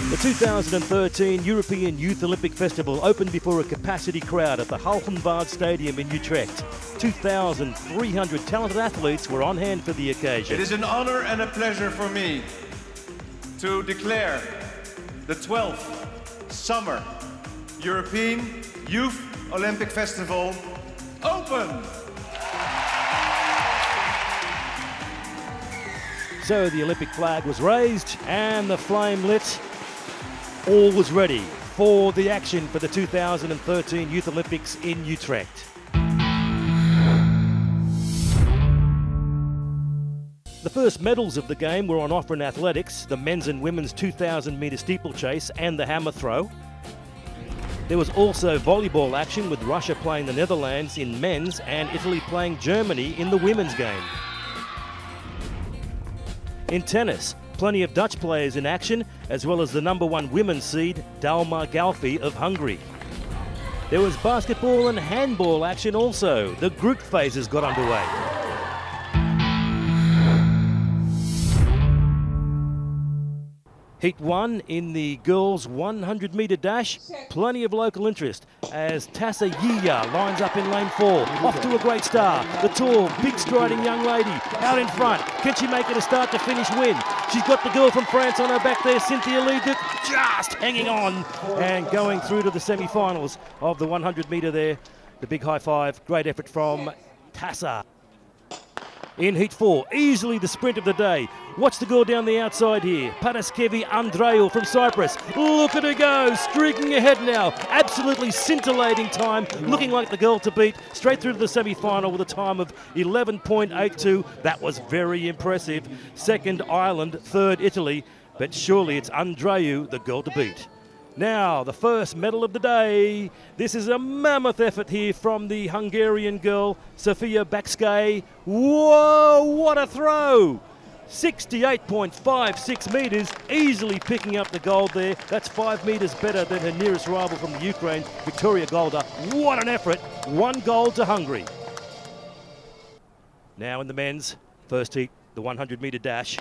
The 2013 European Youth Olympic Festival opened before a capacity crowd at the Galgenwaard Stadium in Utrecht. 2,300 talented athletes were on hand for the occasion. It is an honor and a pleasure for me to declare the 12th Summer European Youth Olympic Festival open. So the Olympic flag was raised and the flame lit. All was ready for the action for the 2013 Youth Olympics in Utrecht. The first medals of the game were on offer in athletics, the men's and women's 2,000 metre steeplechase and the hammer throw. There was also volleyball action with Russia playing the Netherlands in men's and Italy playing Germany in the women's game. In tennis, plenty of Dutch players in action, as well as the #1 women's seed, Dalma Galfi of Hungary. There was basketball and handball action also. The group phases got underway. Heat 1 in the girls' 100 metre dash, plenty of local interest as Tassa Yiya lines up in lane 4, off to a great start. The tall, big striding young lady out in front. Can she make it a start to finish win? She's got the girl from France on her back there, Cynthia Leduc, just hanging on and going through to the semi-finals of the 100 metre there. The big high five, great effort from Tassa. In Heat 4, easily the sprint of the day. Watch the girl down the outside here. Paraskevi Andreou from Cyprus. Look at her go, streaking ahead now. Absolutely scintillating time, looking like the girl to beat. Straight through to the semi-final with a time of 11.82. That was very impressive. Second, Ireland. Third, Italy. But surely it's Andreou, the girl to beat. Now, the first medal of the day. This is a mammoth effort here from the Hungarian girl, Sofia Bakskay. Whoa, what a throw! 68.56 metres, easily picking up the gold there. That's 5 metres better than her nearest rival from the Ukraine, Victoria Golda. What an effort, 1 gold to Hungary. Now in the men's, first heat, the 100 metre dash.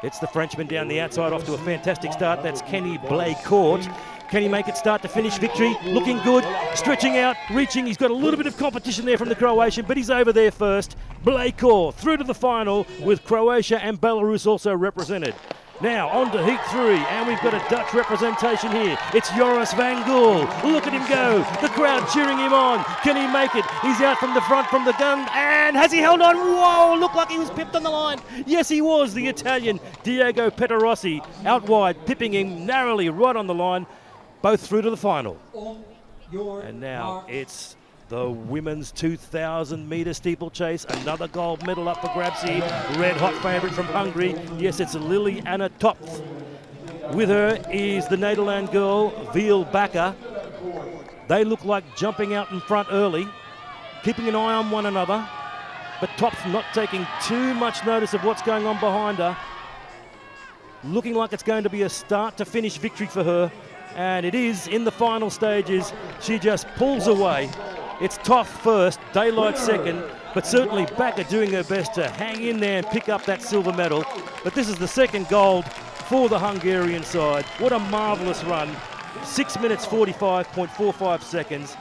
It's the Frenchman down the outside, off to a fantastic start. That's Kenny Blais-Court. Can he make it start to finish victory? Looking good, stretching out, reaching. He's got a little bit of competition there from the Croatian, but he's over there first. Blais-Court through to the final with Croatia and Belarus also represented. Now on to Heat 3, and we've got a Dutch representation here. It's Joris van Gool. Look at him go. The crowd cheering him on. Can he make it? He's out from the front from the gun, and has he held on? Whoa, looked like he was pipped on the line. Yes, he was. The Italian Diego Peterossi out wide, pipping him narrowly right on the line, both through to the final. And now it's the women's 2,000 metre steeplechase. Another gold medal up for grabs here. Red hot favourite from Hungary. Yes, it's Lily Anna Topf. With her is the Nederland girl, Viel Bakker. They look like jumping out in front early, keeping an eye on one another. But Topf not taking too much notice of what's going on behind her. Looking like it's going to be a start to finish victory for her. And it is in the final stages. She just pulls away. It's Topf first, Daylight second, but certainly Bakker doing her best to hang in there and pick up that silver medal. But this is the second gold for the Hungarian side. What a marvellous run. 6 minutes 45.45 seconds.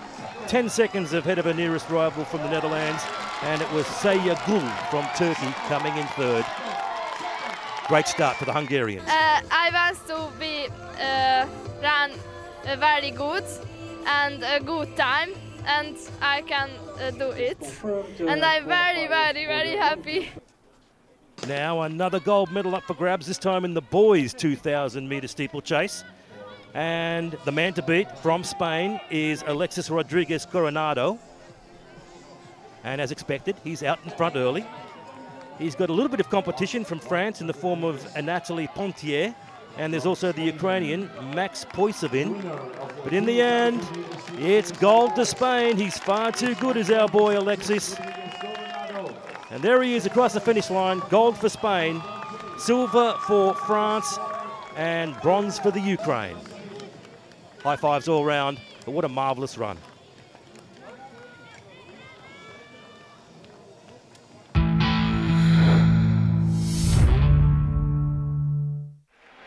10 seconds ahead of her nearest rival from the Netherlands. And it was Sayagul from Turkey coming in third. Great start for the Hungarians. I want to be run very good and a good time. And I can do it. And I'm very, very, very happy. Now another gold medal up for grabs, this time in the boys' 2,000 metre steeplechase. And the man to beat from Spain is Alexis Rodriguez Coronado. And as expected, he's out in front early. He's got a little bit of competition from France in the form of Anatoly Pontier. And there's also the Ukrainian, Max Poisevin. But in the end, it's gold to Spain. He's far too good, is our boy Alexis. And there he is across the finish line. Gold for Spain, silver for France, and bronze for the Ukraine. High fives all round, but what a marvellous run.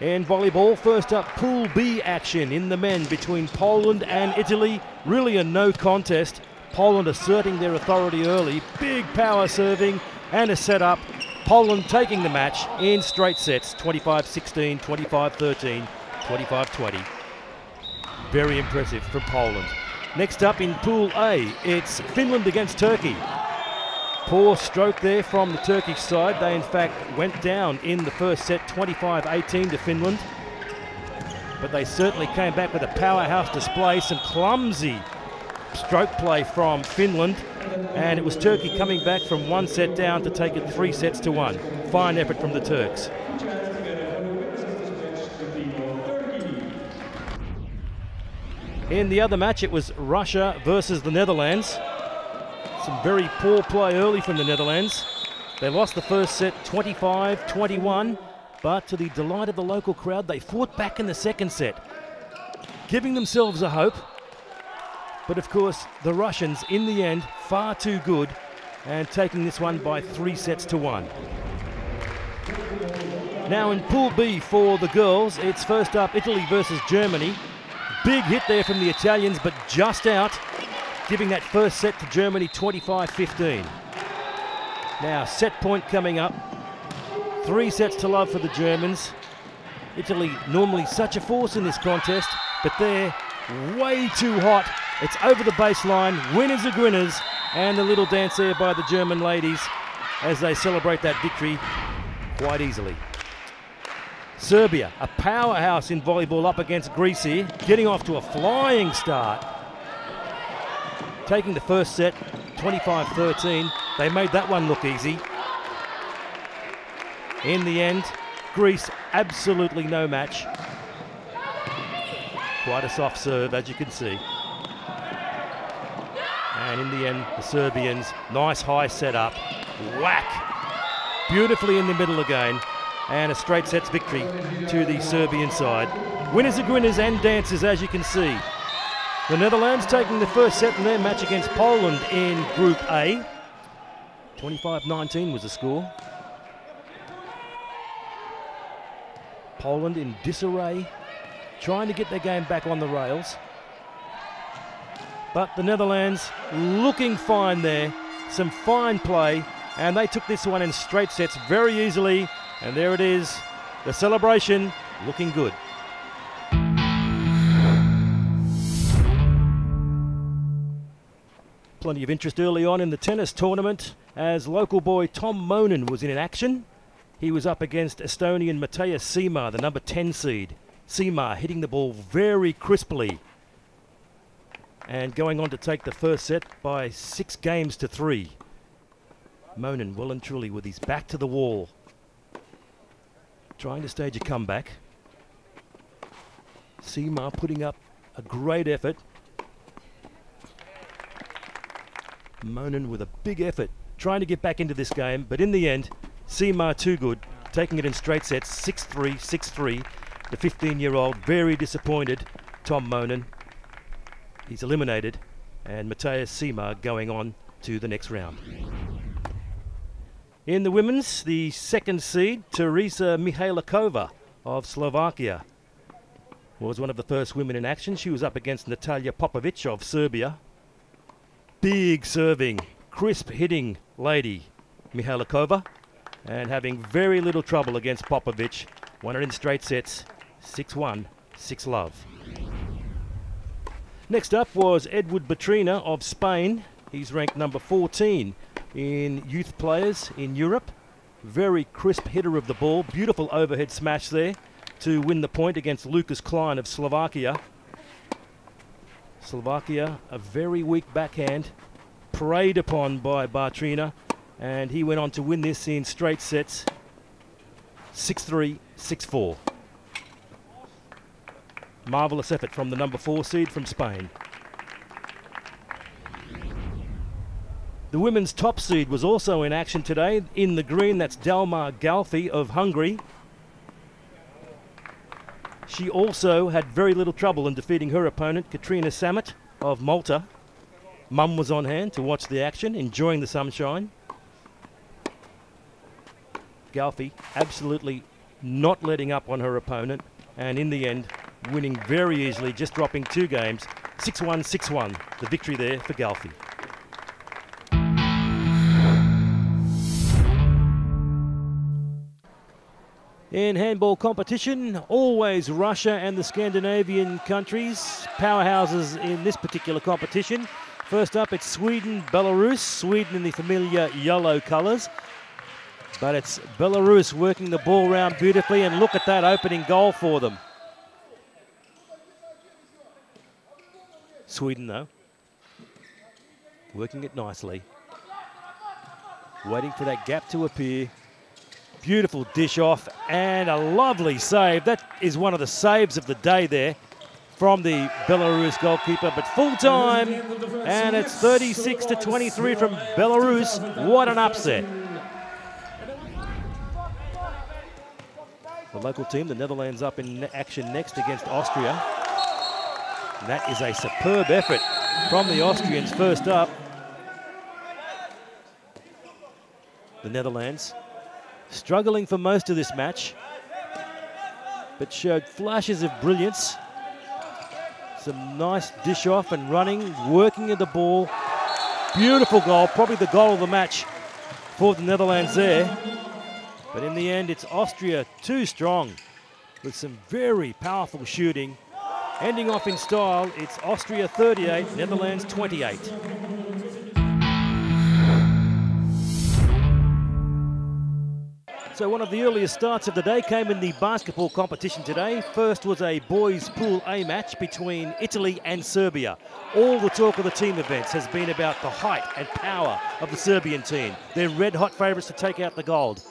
In volleyball, first up, Pool B action in the men between Poland and Italy. Really a no contest. Poland asserting their authority early. Big power serving and a set-up. Poland taking the match in straight sets, 25-16, 25-13, 25-20. Very impressive from Poland. Next up in Pool A, it's Finland against Turkey. Poor stroke there from the Turkish side. They in fact went down in the first set, 25-18 to Finland. But they certainly came back with a powerhouse display, some clumsy stroke play from Finland. And it was Turkey coming back from 1 set down to take it 3 sets to 1. Fine effort from the Turks. In the other match, it was Russia versus the Netherlands. Some very poor play early from the Netherlands. They lost the first set 25-21, but to the delight of the local crowd, they fought back in the second set, giving themselves a hope. But of course, the Russians, in the end, far too good, and taking this one by 3 sets to 1. Now in Pool B for the girls, it's first up Italy versus Germany. Big hit there from the Italians, but just out, giving that first set to Germany 25-15. Now set point coming up. 3 sets to love for the Germans. Italy normally such a force in this contest, but they're way too hot. It's over the baseline, winners are grinners, and a little dance there by the German ladies as they celebrate that victory quite easily. Serbia, a powerhouse in volleyball up against Greece here, getting off to a flying start. Taking the first set, 25-13. They made that one look easy. In the end, Greece absolutely no match. Quite a soft serve, as you can see. And in the end, the Serbians, nice high set up. Whack! Beautifully in the middle again. And a straight sets victory to the Serbian side. Winners are grinners and dancers, as you can see. The Netherlands taking the first set in their match against Poland in Group A. 25-19 was the score. Poland in disarray, trying to get their game back on the rails. But the Netherlands looking fine there. Some fine play, and they took this one in straight sets very easily. And there it is, the celebration looking good. Plenty of interest early on in the tennis tournament as local boy Tom Moonen was in action. He was up against Estonian Matthias Siimar, the number 10 seed. Siimar hitting the ball very crisply and going on to take the first set by 6 games to 3. Moonen well and truly with his back to the wall, trying to stage a comeback. Siimar putting up a great effort. Moonen with a big effort, trying to get back into this game, but in the end, Siimar too good, taking it in straight sets, 6-3, 6-3. The 15-year-old very disappointed, Tom Moonen. He's eliminated, and Matthias Siimar going on to the next round. In the women's, the second seed, Teresa Mihalikova of Slovakia was one of the first women in action. She was up against Natalia Popovic of Serbia. Big serving, crisp hitting lady, Mihalikova, and having very little trouble against Popovic. Won her in straight sets, 6-1, 6-love. Next up was Edward Bartrina of Spain. He's ranked number 14 in youth players in Europe. Very crisp hitter of the ball, beautiful overhead smash there to win the point against Lucas Klein of Slovakia. Slovakia, a very weak backhand, preyed upon by Bartrina, and he went on to win this in straight sets, 6-3, 6-4. Marvellous effort from the number 4 seed from Spain. The women's top seed was also in action today. In the green, that's Dalmar Galfi of Hungary. She also had very little trouble in defeating her opponent, Katrina Sammut of Malta. Mum was on hand to watch the action, enjoying the sunshine. Galfi absolutely not letting up on her opponent, and in the end, winning very easily, just dropping 2 games, 6-1, 6-1, the victory there for Galfi. In handball competition, always Russia and the Scandinavian countries, powerhouses in this particular competition. First up, it's Sweden, Belarus. Sweden in the familiar yellow colours. But it's Belarus working the ball round beautifully, and look at that opening goal for them. Sweden, though, working it nicely. Waiting for that gap to appear. Beautiful dish off and a lovely save. That is one of the saves of the day there from the Belarus goalkeeper, but full time, and it's 36-23 from Belarus. What an upset. The local team, the Netherlands, up in action next against Austria. And that is a superb effort from the Austrians first up. The Netherlands struggling for most of this match, but showed flashes of brilliance. Some nice dish off and running, working at the ball. Beautiful goal, probably the goal of the match for the Netherlands there. But in the end, it's Austria too strong with some very powerful shooting. Ending off in style, it's Austria 38, Netherlands 28. So one of the earliest starts of the day came in the basketball competition today. First was a boys Pool A match between Italy and Serbia. All the talk of the team events has been about the height and power of the Serbian team. They're red-hot favourites to take out the gold.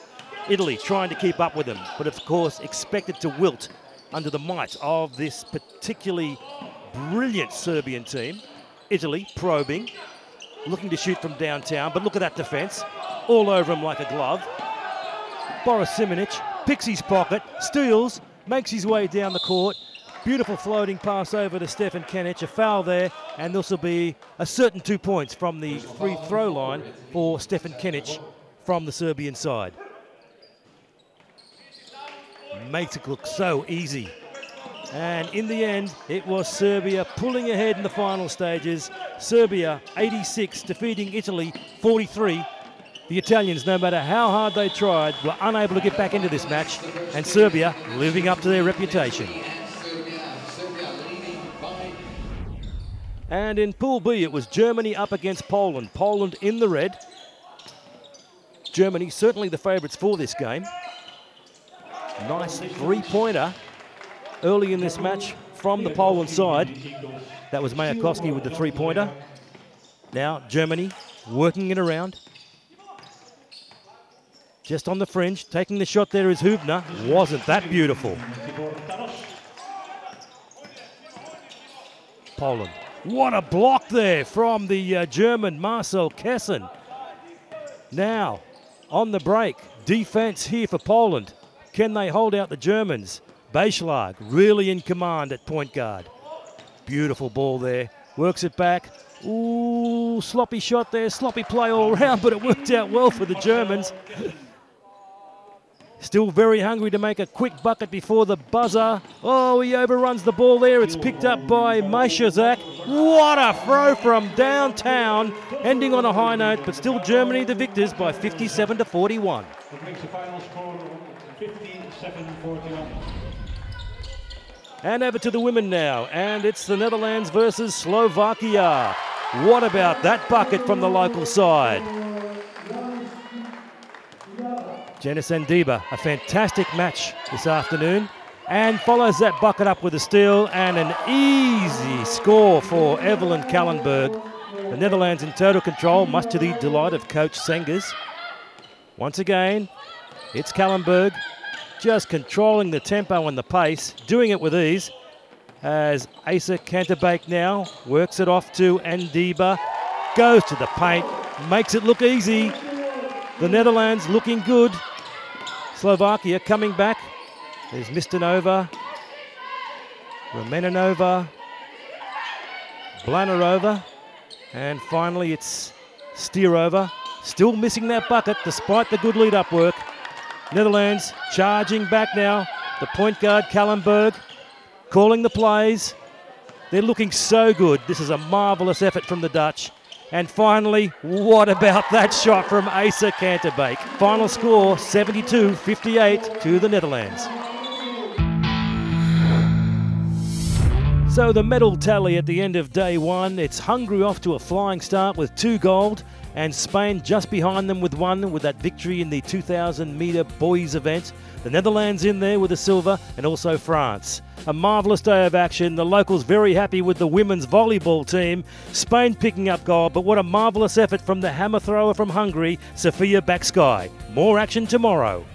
Italy trying to keep up with them, but of course expected to wilt under the might of this particularly brilliant Serbian team. Italy probing, looking to shoot from downtown, but look at that defence. All over him like a glove. Boris Simonic picks his pocket, steals, makes his way down the court. Beautiful floating pass over to Stefan Kenic, a foul there, and this will be a certain 2 points from the free throw line for Stefan Kenic from the Serbian side. Makes it look so easy. And in the end, it was Serbia pulling ahead in the final stages. Serbia 86, defeating Italy 43. The Italians, no matter how hard they tried, were unable to get back into this match, and Serbia living up to their reputation. And in Pool B, it was Germany up against Poland. Poland in the red. Germany certainly the favourites for this game. Nice three-pointer early in this match from the Poland side. That was Mayakovsky with the three-pointer. Now Germany working it around. Just on the fringe, taking the shot there is Hübner. Wasn't that beautiful? Poland. What a block there from the German Marcel Kessen. Now, on the break, defense here for Poland. Can they hold out the Germans? Beischlag really in command at point guard. Beautiful ball there. Works it back. Ooh, sloppy shot there. Sloppy play all around, but it worked out well for the Germans. Still very hungry to make a quick bucket before the buzzer. Oh, he overruns the ball there. It's picked up by Maishazak. What a throw from downtown, ending on a high note, but still Germany the victors by 57-41. That makes the final score 57-41. And over to the women now, and it's the Netherlands versus Slovakia. What about that bucket from the local side? Janice Ndiba, a fantastic match this afternoon, and follows that bucket up with a steal and an easy score for Evelyn Kallenberg. The Netherlands in total control, much to the delight of Coach Sengers. Once again, it's Kallenberg just controlling the tempo and the pace, doing it with ease, as Asa Kanterbake now works it off to Ndiba, goes to the paint, makes it look easy. The Netherlands looking good. Slovakia coming back. There's Mistanova, Romanova, Blanarova, and finally it's Steerova. Still missing that bucket despite the good lead-up work. Netherlands charging back now. The point guard, Kallenberg, calling the plays. They're looking so good. This is a marvellous effort from the Dutch. And finally, what about that shot from Asa Kanterbeek? Final score, 72-58 to the Netherlands. So the medal tally at the end of day one, it's Hungary off to a flying start with 2 gold, and Spain just behind them with 1 with that victory in the 2,000 metre boys event. The Netherlands in there with a silver, and also France. A marvellous day of action. The locals very happy with the women's volleyball team. Spain picking up gold, but what a marvellous effort from the hammer thrower from Hungary, Sofia Baksky. More action tomorrow.